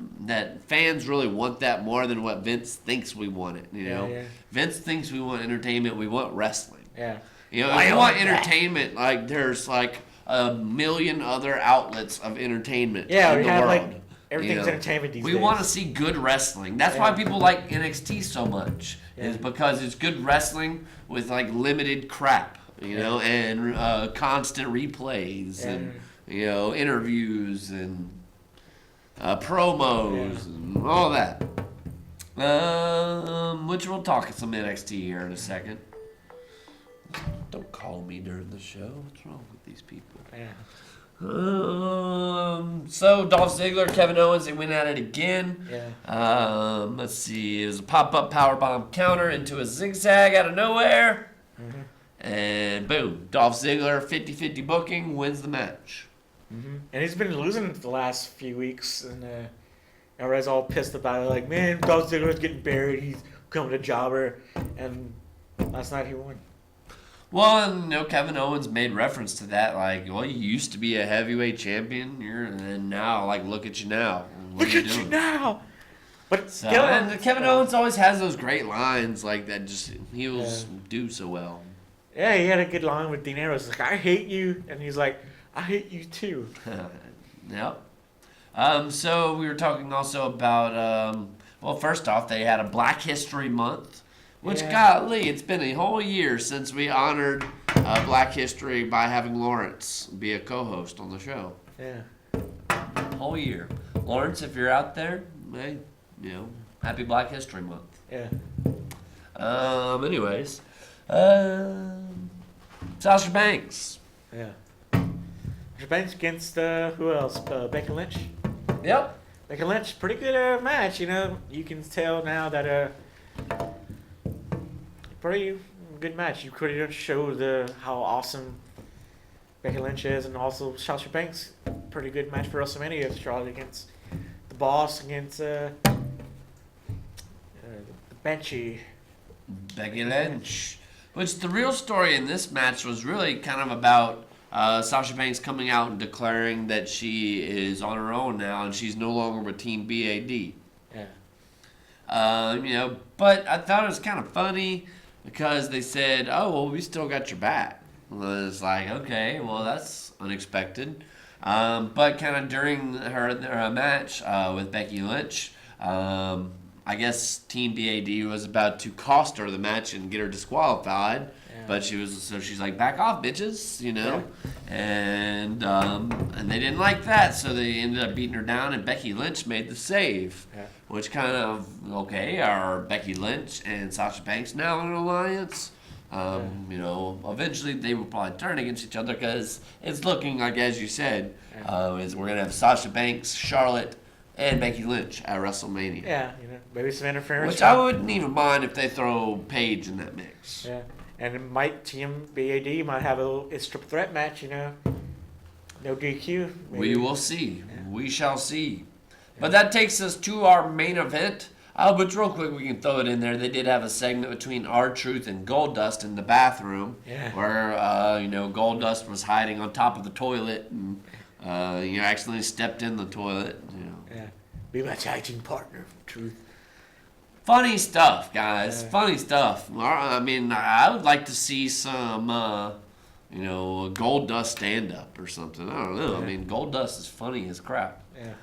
fans really want that more than what Vince thinks we want it. You know, Yeah. Vince thinks we want entertainment. We want wrestling. Yeah. You know, Why if you want only that? entertainment, like there's like a million other outlets of entertainment Yeah, in we the have world. like everything's entertainment these We days. want to see good wrestling. That's why Yeah. people like NXT so much. Yeah. Is because it's good wrestling with like limited crap, you know, and constant replays and interviews and promos and all that. Which we'll talk some NXT here in a second. Don't call me during the show. What's wrong with these people? Yeah. So Dolph Ziggler, Kevin Owens, they went at it again. Yeah. Let's see. It was a pop-up powerbomb counter into a zigzag out of nowhere. Mm-hmm. And boom. Dolph Ziggler, 50-50 booking, wins the match. Mm-hmm. And he's been losing the last few weeks, and everybody's all pissed about it. Like, man, Dolph Ziggler's getting buried. He's becoming a jobber. And last night he won. Well, and, Kevin Owens made reference to that. Like, well, you used to be a heavyweight champion. And now, like, look at you now. What Look are at you doing? now! But So, and Kevin Owens always has those great lines like that. Just heels do so well. Yeah, he had a good line with Dean Ambrose. Like, I hate you. And he's like, I hate you too. Yep. So we were talking also about, well, first off, they had a Black History Month, which, golly, it's been a whole year since we honored Black History by having Lawrence be a co-host on the show. Yeah. Whole year. Lawrence, if you're out there, hey, happy Black History Month. Yeah. Anyways, Sasha Banks. Yeah. Banks against, who else? Becky Lynch. Yep. Becky Lynch, pretty good match, You can tell now that, pretty good match. You could show how awesome Becky Lynch is, and also Sasha Banks, pretty good match for WrestleMania. Charlotte against the Boss, against, the Benchy. Becky Lynch. Which the real story in this match was really kind of about Sasha Banks coming out and declaring that she is on her own now and she's no longer with Team BAD. Yeah. But I thought it was kind of funny because they said, oh, well, we still got your back. Well, it's like, okay, well, that's unexpected. But kind of during her match with Becky Lynch, I guess Team BAD was about to cost her the match and get her disqualified. Yeah. But she's like, back off, bitches, Yeah. And they didn't like that, so they ended up beating her down, and Becky Lynch made the save. Yeah. Which kind of, okay, are Becky Lynch and Sasha Banks now in an alliance? You know, eventually they will probably turn against each other because it's looking like, as you said, is we're gonna have Sasha Banks, Charlotte, and Becky Lynch at WrestleMania. Yeah, you know, maybe some interference. Which I wouldn't even mind if they throw Paige in that mix. Yeah, and it might BAD might have a triple threat match. You know, no DQ. Maybe. We will see. Yeah. We shall see. But that takes us to our main event. But real quick, we can throw it in there. They did have a segment between R-Truth and Goldust in the bathroom, where you know, Goldust was hiding on top of the toilet and you know, accidentally stepped in the toilet. You know. Yeah, be my tag team partner, Truth. Funny stuff, guys. Funny stuff. I mean, I would like to see some, you know, Goldust stand up or something. I don't know. I mean, Goldust is funny as crap. Yeah.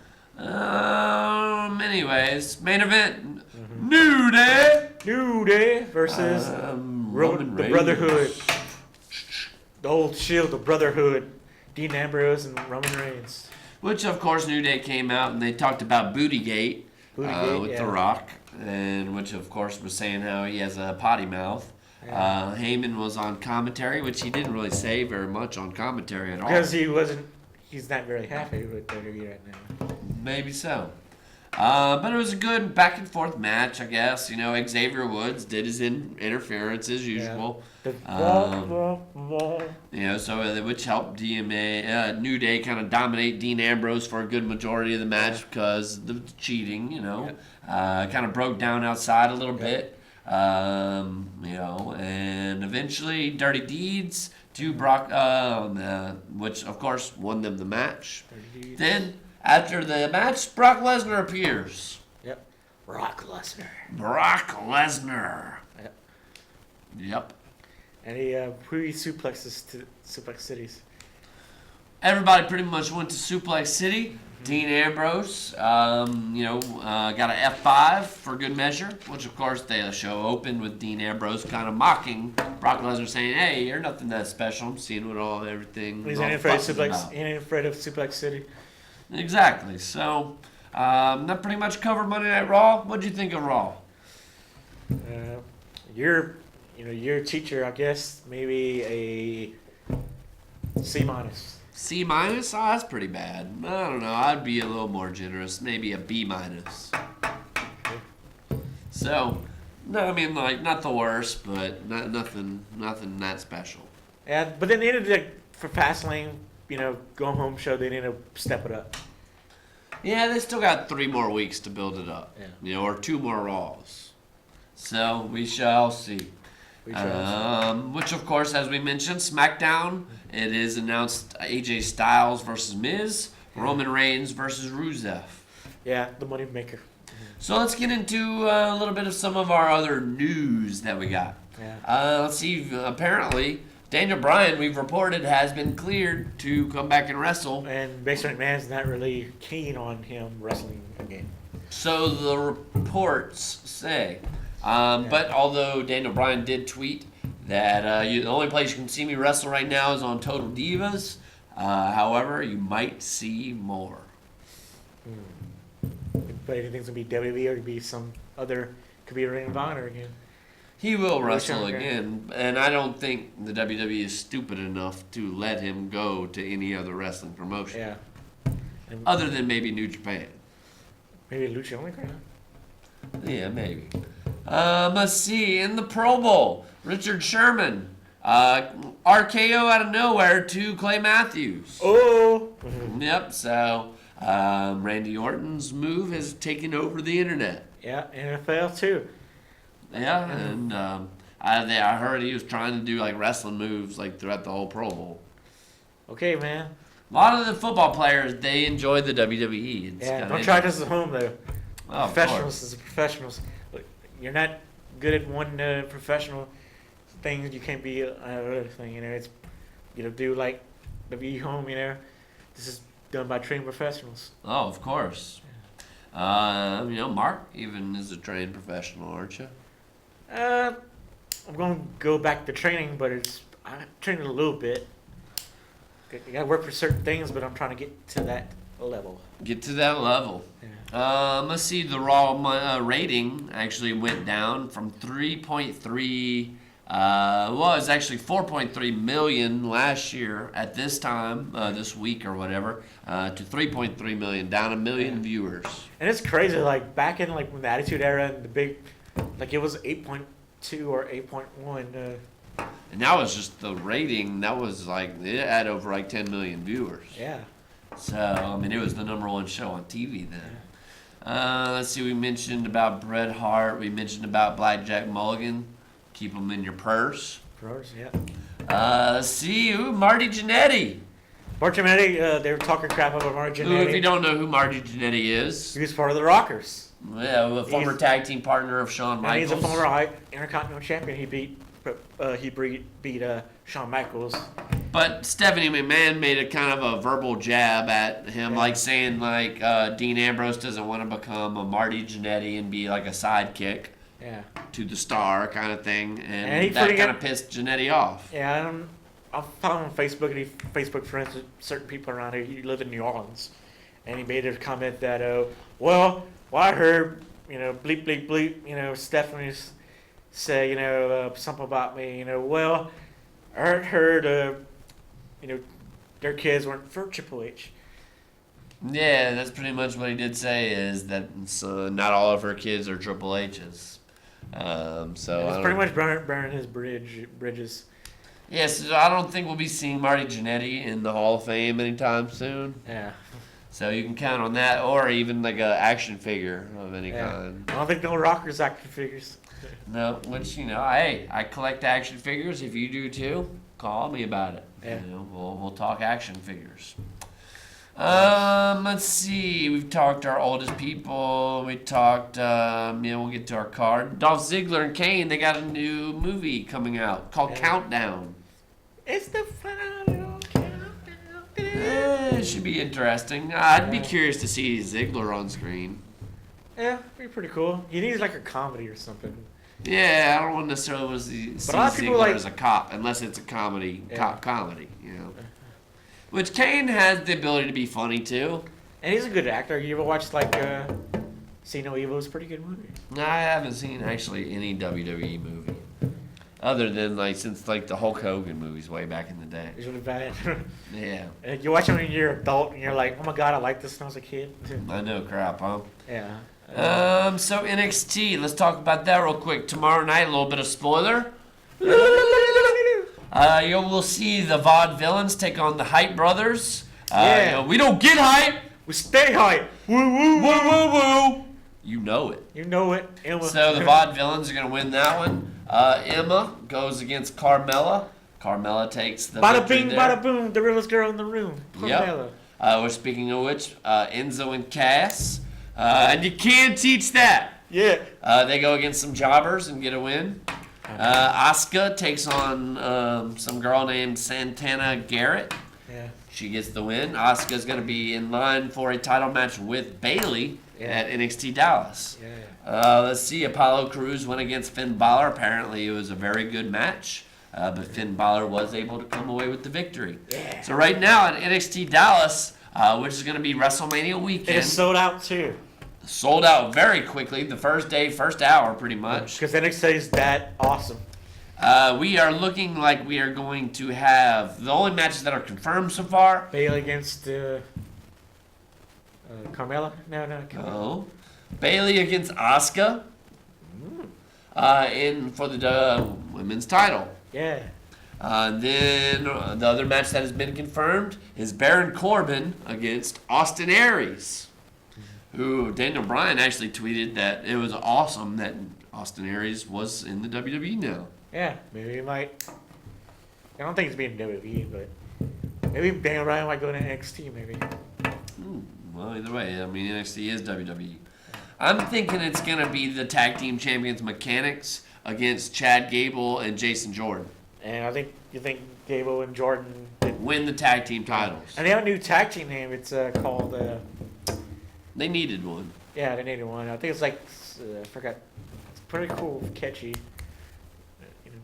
Anyways, main event, New Day versus Roman the Reigns. Brotherhood, the old Shield, the Brotherhood, Dean Ambrose and Roman Reigns. Which, of course, New Day came out and they talked about Bootygate with The Rock, and which, of course, was saying how he has a potty mouth. Heyman was on commentary, which he didn't really say very much on commentary at all. Because he's not very happy with WWE right now. Maybe so. But it was a good back and forth match, I guess. You know, Xavier Woods did his interference as usual. You know, so which helped New Day kind of dominate Dean Ambrose for a good majority of the match because of the cheating. You know, kind of broke down outside a little bit. You know, and eventually Dirty Deeds to Brock, which of course won them the match. Then after the match, Brock Lesnar appears. Yep. Brock Lesnar. Yep. And he pre-suplexes to Suplex Cities. Everybody pretty much went to Suplex City. Dean Ambrose, you know, got an F5 for good measure, which of course the show opened with Dean Ambrose kind of mocking Brock Lesnar, saying, "Hey, you're nothing that special. I'm seeing what everything." He's ain't afraid of Suplex City. Exactly. So that pretty much covered Monday Night Raw. What do you think of Raw? You're a teacher, I guess. Maybe a C-. C-? Oh, that's pretty bad. I don't know. I'd be a little more generous. Maybe a B-. So, no, I mean, like, not the worst, but nothing that special. Yeah, but then they needed to, for Fastlane, you know, go home show, they need to step it up. Yeah, they still got 3 more weeks to build it up. Yeah. You know, or 2 more Raws. So, we shall see. Which, of course, as we mentioned, SmackDown, it is announced AJ Styles versus Miz, Roman Reigns versus Rusev. Yeah, the money maker. So let's get into a little bit of some of our other news that we got. Yeah. Let's see, apparently, Daniel Bryan, we've reported, has been cleared to come back and wrestle. And Vince McMahon's not really keen on him wrestling again. So the reports say. But although Daniel Bryan did tweet that the only place you can see me wrestle right now is on Total Divas, however, you might see more. But anything's going to be WWE or could be some other, could be a Ring of Honor again. He will wrestle again, and I don't think the WWE is stupid enough to let him go to any other wrestling promotion. Yeah. Other than maybe New Japan. Maybe Lucha Underground? Yeah, maybe. Let's see. In the Pro Bowl, Richard Sherman, RKO out of nowhere to Clay Matthews. Oh! Yep, so Randy Orton's move has taken over the internet. Yeah, NFL too. Yeah, and I heard he was trying to do like wrestling moves like throughout the whole Pro Bowl. Okay, man. A lot of the football players, they enjoy the WWE. Don't try this at home though. Oh, professionals is professionals. You're not good at one professional thing. You can't be another thing. You know, it's do like WWE home. You know, this is done by trained professionals. Oh, of course. You know, Mark even is a trained professional, aren't you? I'm going to go back to training, but I'm training a little bit. You got to work for certain things, but I'm trying to get to that level. Get to that level. Yeah. Let's see. The Raw rating actually went down from 3.3 Well, it was actually 4.3 million last year at this time, this week or whatever, to 3.3 million, down a million viewers. And it's crazy, like back in like when the Attitude Era and the big, like it was 8.2 or 8.1. And that was just the rating. That was like, it had over like 10 million viewers. Yeah. So, I mean, it was the #1 show on TV then. Let's see, we mentioned about Bret Hart. We mentioned about Blackjack Mulligan. Keep them in your purse. Pros, yeah. Let's see, Marty Jannetty. Marty Jannetty, they were talking crap about Marty Who, if Jannetty. you don't know who Marty Jannetty is, He was part of the Rockers. yeah, a former tag team partner of Shawn And Michaels. he's a former Intercontinental Champion. He beat Shawn Michaels. But Stephanie McMahon made a kind of a verbal jab at him, like saying like Dean Ambrose doesn't want to become a Marty Jannetty and be like a sidekick Yeah. to the star kind of thing, And he that pretty kind good- of pissed Jannetty off. Yeah, I follow him on Facebook, and he Facebook friends with certain people around here. He live in New Orleans, and he made a comment that, well, I heard, bleep, bleep, bleep, Stephanie's say, something about me, well, I heard, their kids weren't for Triple H. Yeah, that's pretty much what he did say, is that not all of her kids are Triple H's. So It's pretty much burning his bridges. Yes, yeah, so I don't think we'll be seeing Marty Jannetty in the Hall of Fame anytime soon. Yeah. So you can count on that, or even like a action figure of any Yeah. kind. I don't think no Rockers action figures. No, which hey, I collect action figures. If you do too, call me about it. Yeah. We'll talk action figures. Let's see. We've talked our oldest people. We talked. We'll get to our card. Dolph Ziggler and Kane. They got a new movie coming out called Countdown. It's the final countdown. It should be interesting. I'd be curious to see Ziggler on screen. Yeah, be pretty cool. He needs like a comedy or something. Yeah, I don't want necessarily want to see a lot of people Ziggler like- as a cop, unless it's a comedy, Yeah. cop comedy, Which Kane has the ability to be funny too. And he's a good actor. You ever watched See No Evil? It's a pretty good movie. I haven't seen actually any WWE movie, other than since the Hulk Hogan movies way back in the day. It's really bad. Yeah, And you watch it when you're an adult and you're like, oh my god, I like this when I was a kid. I know, crap, huh? Yeah. So NXT, let's talk about that real quick. Tomorrow night, a little bit of spoiler. We'll see the Vaudevillains take on the Hype Brothers. We don't get hype. We stay hype. Woo woo Woo woo woo. You know it. You know it. Emma. So the Vaudevillains are going to win that one. Emma goes against Carmella. Carmella takes the Bada victory bing, there. bada boom. The realest girl in the room. Yep. We're speaking of which, Enzo and Cass. And you can't teach that. Yeah. They go against some jobbers and get a win. Asuka takes on some girl named Santana Garrett. Yeah. She gets the win. Asuka's going to be in line for a title match with Bayley at NXT Dallas. Yeah. Let's see. Apollo Crews went against Finn Balor. Apparently, it was a very good match. But Finn Balor was able to come away with the victory. Yeah. So right now at NXT Dallas, which is going to be WrestleMania weekend, It's sold out too. sold out very quickly. The first day, first hour, pretty much. Because NXT is that awesome. We are looking like we are going to have the only matches that are confirmed so far. Bailey against Carmella? No, Carmella. Oh, Bayley against Asuka. For the women's title. Yeah. Then the other match that has been confirmed is Baron Corbin against Austin Aries, who Daniel Bryan actually tweeted that it was awesome that Austin Aries was in the WWE now. Yeah, maybe he might. I don't think he's being WWE, but maybe Daniel Bryan might go to NXT. Maybe. Well, either way, I mean NXT is WWE. I'm thinking it's gonna be the tag team champions Mechanics against Chad Gable and Jason Jordan. And you think Gable and Jordan Win the tag team titles. And they have a new tag team name. It's called. They needed one. Yeah, they needed one. I think it's I forgot. It's pretty cool, catchy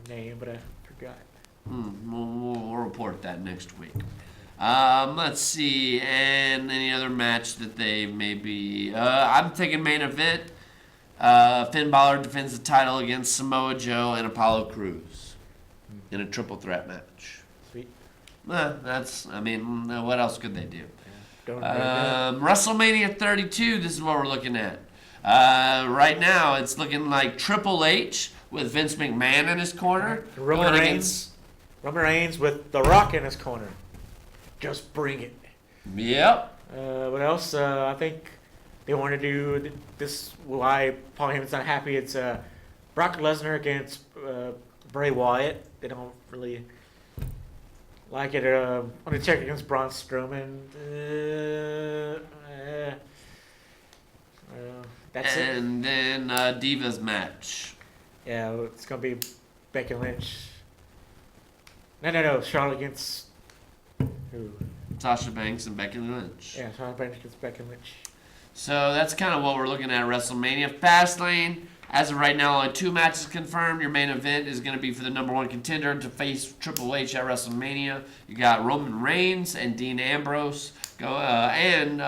name, but I forgot. We'll report that next week. Let's see, and any other match that they maybe. I'm thinking main event. Finn Balor defends the title against Samoa Joe and Apollo Crews in a triple threat match. Sweet. What else could they do? Don't WrestleMania 32, this is what we're looking at. Right now, it's looking like Triple H with Vince McMahon in his corner. Roman Reigns with The Rock in his corner. Just bring it. Yep. What else? I think they want to do this. Why Paul Heyman's not happy? It's Brock Lesnar against Bray Wyatt. They don't really like it. Undertaker against Braun Strowman. That's it. And then Divas match. Yeah, it's gonna be Becky Lynch. No. Charlotte against who? Sasha Banks and Becky Lynch. Yeah, Charlotte Banks against Becky Lynch. So that's kind of what we're looking at WrestleMania. Fastlane, as of right now, only 2 matches confirmed. Your main event is going to be for the number 1 contender to face Triple H at WrestleMania. You got Roman Reigns and Dean Ambrose go against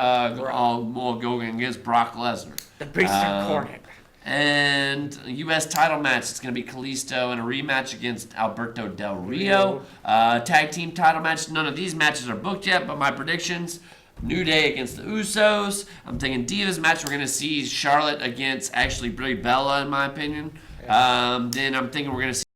Brock Lesnar. The Beast Incarnate. And a U.S. title match. It's going to be Kalisto in a rematch against Alberto Del Rio. Tag team title match. None of these matches are booked yet, but my predictions: New Day against the Usos. I'm thinking Divas match. We're going to see Charlotte against actually Brie Bella, in my opinion. Then I'm thinking we're going to see